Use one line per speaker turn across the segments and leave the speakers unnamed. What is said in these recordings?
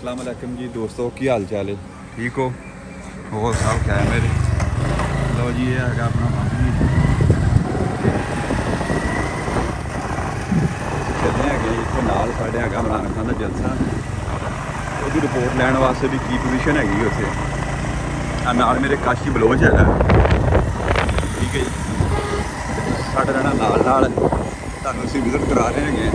अस्सलाम वालेकुम जी दोस्तों, की हाल चाल है? ठीक हो? और सब क्या है मेरे? लो जी, ये है अपना मामी चलने है इतने नाल साढ़े है इमरान खान का जलसा। वो रिपोर्ट लैन वास्ते भी की पोजीशन हैगी उत्थे नाल मेरे काशी बलोच है। ठीक है जी, साढ़े रहना नाल नाल तुहानूं असीं विजिट करा रहे हैं।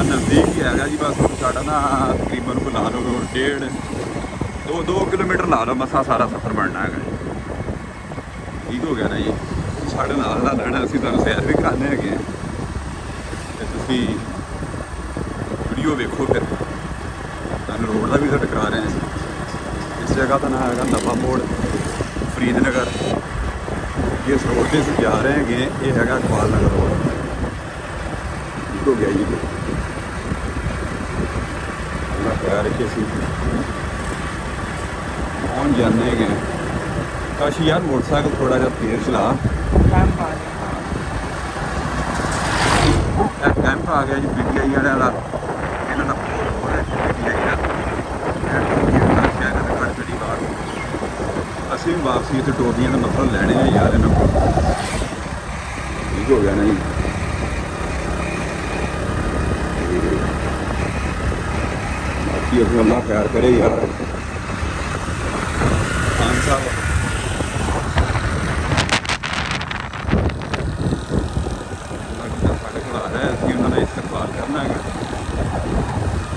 नज़दीक ही है जी, बस साढ़ा ना तकरीबन को ला लो 1.5 किलोमीटर ला लो मसा सारा सफ़र बनना है। ठीक हो गया ना जी, साढ़े नाल लैना असीं तुहानूं सैर भी कराने हैं। तो तुसीं वीडियो वेखो, फिर तुहानूं रोड का विजिट करा रहे हैं। इस जगह का नाम है नवा मोड़ फरीदनगर। जिस रोड से असीं जा रहे हैं ये है इकबाल नगर रोड। ठीक हो गया जी, प्यार के सी पहुँच जाने गए। काशी यार मोटरसाइकिल थोड़ा जहा तेज चला। कैंप आ गया जी पीटीआई वाले का। इन्हों का असीं भी वापसी इतने टोपियां का मतलब लैने हैं यार इन्हों को। ठीक हो गया ना जी, बाकी अपना अल्लाह प्यार करे यार। खान साहब साढ़े को आ रहा है, असीं उन्होंने इस्तकबाल करना है।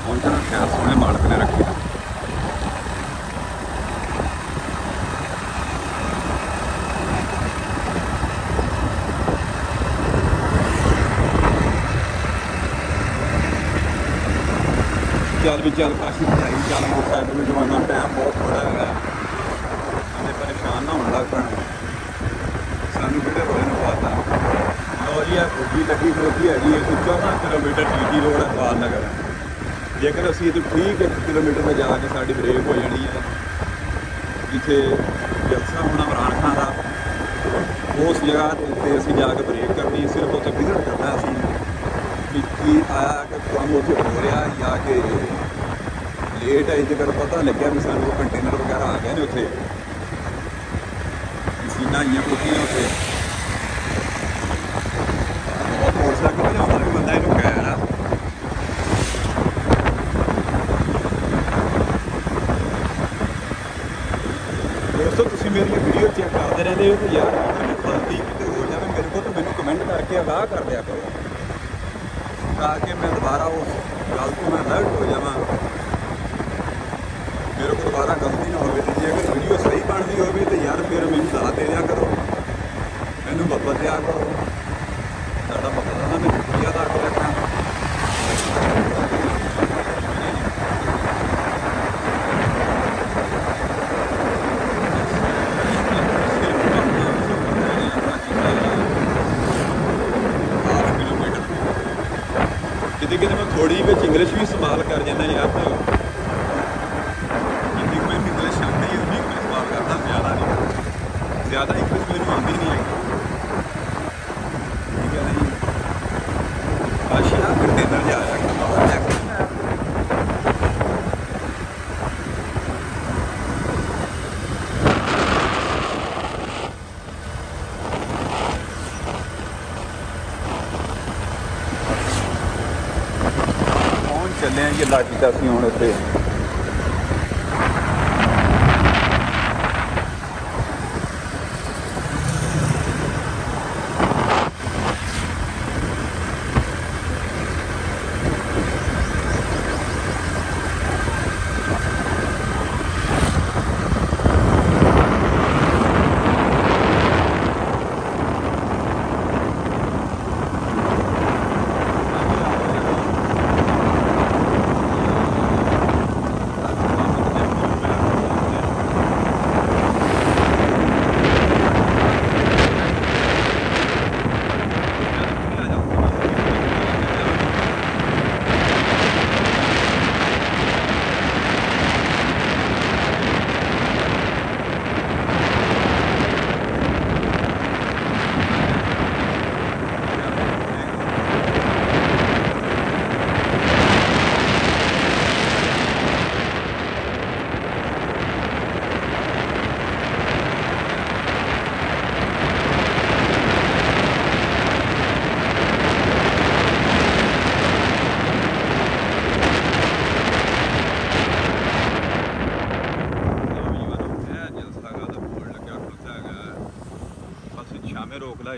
पहुँचना खैर सोहने मालक ने रखी। चल भी चल काशी बढ़ाई चल, मोटरसाइकिल में जमाना टाइम बहुत थोड़ा है। हमें परेशान ना होने लग पैना, सानू कितने रोने में पाता। लो जी, फौजी लगी खलोती है जी 14 किलोमीटर टी रोड है इकबाल नगर। जेकर असीं तो ठीक 1 किलोमीटर में जाके साड़ी ब्रेक हो जानी है। जिथे जलसा होना इमरान खान का, उस जगह पर असीं जाके ब्रेक करनी है। सिर्फ उत्थे विजिट करना असीं कि आया कि काम उत्थे हो रहा या कि लेट है। जेकर पता लग्या भी सानू कंटेनर वगैरह आ गए ने उत्थे, मशीनां आईयां कोठियां उत्थे। मोटरसाइकिल भजाउंदा भी बंदा इहनूं खैर आ। दोस्तों तुसीं मेरी वीडियो चेक करते रहते हो तो यार गलती कितने हो जाए मेरे को तो मैनूं कमेंट करके आगाह कर दिया करो, ताकि मैं दोबारा उस गल को मैं अलर्ट हो जावां, मेरे को दोबारा गलती ना हो। जे अगर वीडियो सही बनती हो तो यार फिर मैनूं साथ दे दिया करो, मैनूं बब्बर दिया करो। साडा मकसद है ना मैं शुक्रिया अदा कर रखा। कितने कितने मैं थोड़ी बिच इंग्लिश भी इस्तेमाल कर जाना यार। तो जितनी मैं इंग्लिश आती है उन्नी मैं इस्तेमाल करना, ज़्यादा नहीं। ज़्यादा इंग्लिश मेरी आती नहीं है। ठीक है नहीं, काशिया कंटेनर जा रहा चले हैं जी। लाठी का असीं हुण उत्थे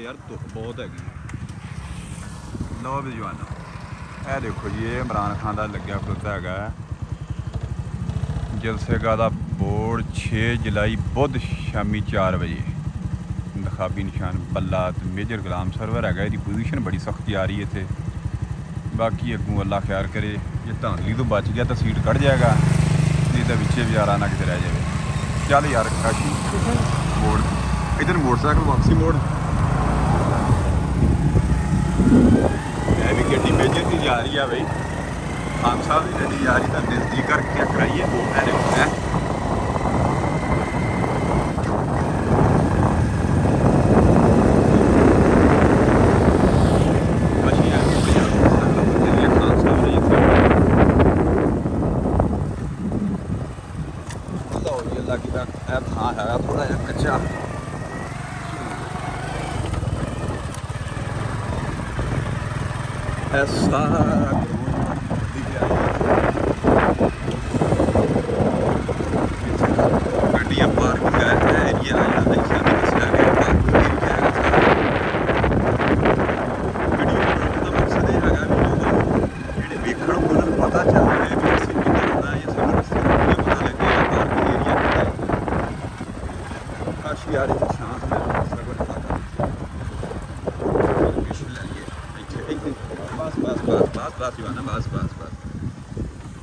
यार धुप बहुत हैगी। लो भी जवाना ए देखो जी, ये इमरान खान का लग्या खड़ोता है जलसेगा का बोर्ड 6 जुलाई बुध शामी 4 बजे इंतखाबी निशान बल्ला मेजर गुलाम सरवर है। इसकी पोजीशन बड़ी सख्ती आ रही है इतने। बाकी अगू अल्लाह ख्याल करे, जे धांधली तो बच गया तो सीट कट जाएगा, नहीं तो बिचे बाजारा ना कितने रह जाए। चल यार काशी मोड़ इधर मोटरसाइकिल वापसी मोड़ भी गड्डी मेजर की जा रही है भाई। खान साहब की गड्डी जा रही तो नज़दीक करके चेक कराइए। हाँ है थोड़ा जहा कच्चा ऐसा गड्डियां पार्किंग है एरिया मकसद है वेखण उन्होंने पता चल रहा है भी असं किधर होना या सानू रस्ते पता लगे पार्किंग एरिया काशी आ रही शांत है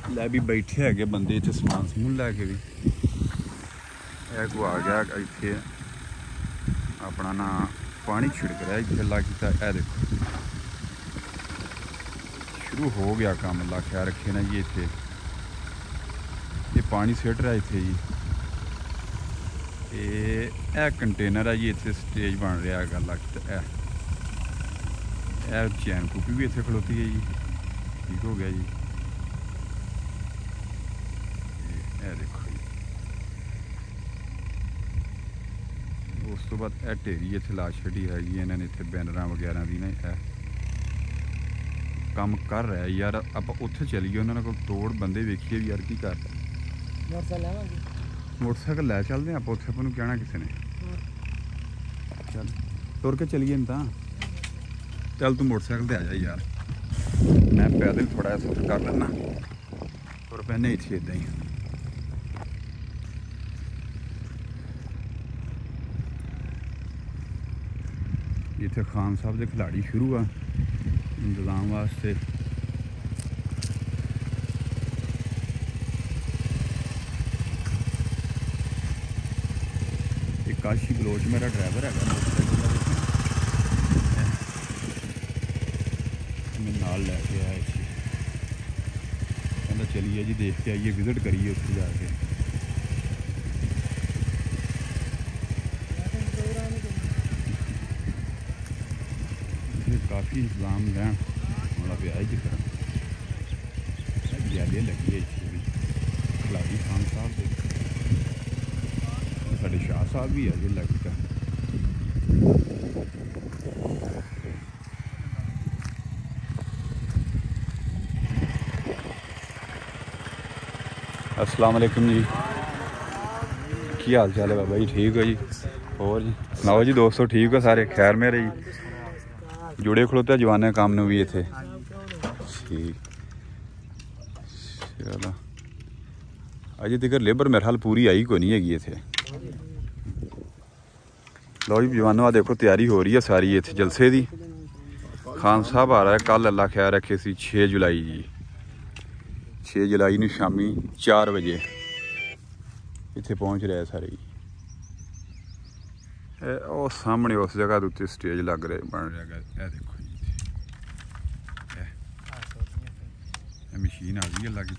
लै भी बैठे है बंदे इतने समान समून लैके भी को आ गया इतने अपना ना पानी छिड़क रहा इतने अल्लाह किया। देखो शुरू हो गया काम, अल्लाह ख्याल रखे ना जी। इतने ये पानी सिट रहा इतने जी। ये कंटेनर है जी, इतने स्टेज बन रहा है। अल्लाह किया चैन कूपी भी इतने खड़ोती है जी, ठीक हो गया जी। देखो जी उस तो बाद ढेरी इतने ला छड़ी हैगी। इन्होंने इतने बैनर वगैरह भी ना काम कर रहा है यार। आप उत्थे चलीए उन्होंने को तोड़ बंदे वेखिए भी यार की कर रहा। मोटरसाइकिल लै चलते आप उत्थे आपू कहना किसी ने चल तुर के चलीए तो चल तू मोटरसाइकिल पर आ जा यार, मैं पैदल थोड़ा जहा सफर कर लेना। तुर पैने इतने इदा ही इतने खान साहब के खिलाड़ी शुरू आ इंतजाम वास्ते। एक काशी बलोच मेरा ड्राइवर है मोटरसाइकिल मैं नाल लैके आया इसे, कहना चलिए जी देख के आइए, विजिट करिए उत्थे जाके। काफ़ी इंतजाम लैन होना पे जी तरह जालियाँ लगी है इतने भी खिलाड़ी खान साहब के साढ़े शाह साहब भी है जो लगता। अस्सलाम वालेकुम जी, की हाल चाल है बाबा जी? ठीक हो जी? और जी सुनाओ जी दोस्तों, ठीक हो सारे? खैर मेरे जी जुड़े खड़ोते जवाने काम में भी इतने ठीक। चलो अजे तक लेबर मेरे हाल पूरी आई कोई नहीं हैगी इतने। लो जी जवानों आ देखो तैयारी हो रही है सारी इतने जलसे की। खान साहब आ रहा है कल, अल्लाह ख्याल रखे सी 6 जुलाई जी। 6 जुलाई ਨੂੰ शामी 4 बजे इतने पहुँच रहे सारे। ਉਹ ਸਾਹਮਣੇ उस जगह के उत्ते स्टेज लग रहे बन रहा है। देखो जी मशीन आ गई अल्लाह की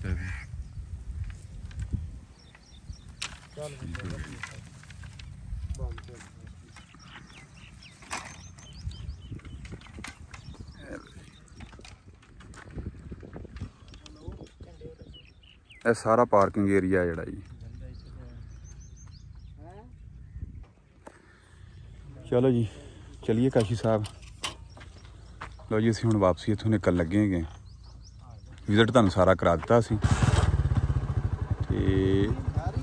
सारा पार्किंग एरिया है जी। चलो जी चलिए काशी साहब। लो जी असीं हुण वापसी इत्थों निकल लगे हैं। विजिट तुहानूं सारा करा दित्ता असीं ते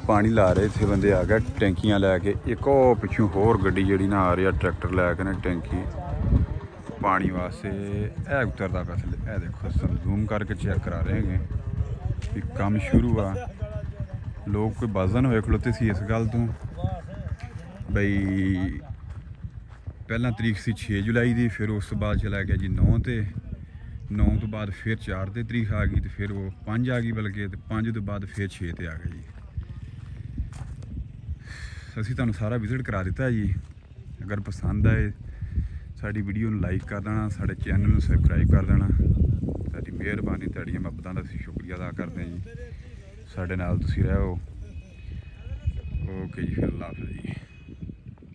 पानी ला रहे थे बंदे आ गए टैंकियां लैके एक और पिछों होर गड्डी जी ना आ रही है ट्रैक्टर लैके ना टैंकी पानी वास्ते है उतरता पे थले है देखो जूम करके चेक करा रहे हैं कि काम शुरू हुआ लोग कोई बाजन होए खड़ोते सी इस गल तो बई पहला तरीक सी 6 जुलाई की फिर उस तो बाद चला गया जी 9 ते 9 तो बाद फिर 4 ते तरीक आ गई तो फिर वो 5 आ गई बल्कि 5 तो बाद फिर 6 ते आ गई जी असी तुहानू सारा विजिट करा दिता जी अगर पसंद आए साड़ी वीडियो लाइक कर देना साढ़े चैनल में सबसक्राइब कर देना साड़ी मेहरबानी तुहाड़ियां मुहब्बतां दा असीं शुक्रिया अदा करते हैं जी साढ़े नाल तुसीं रहो ओके जी फिर अल्लाह हाफिज़ जी।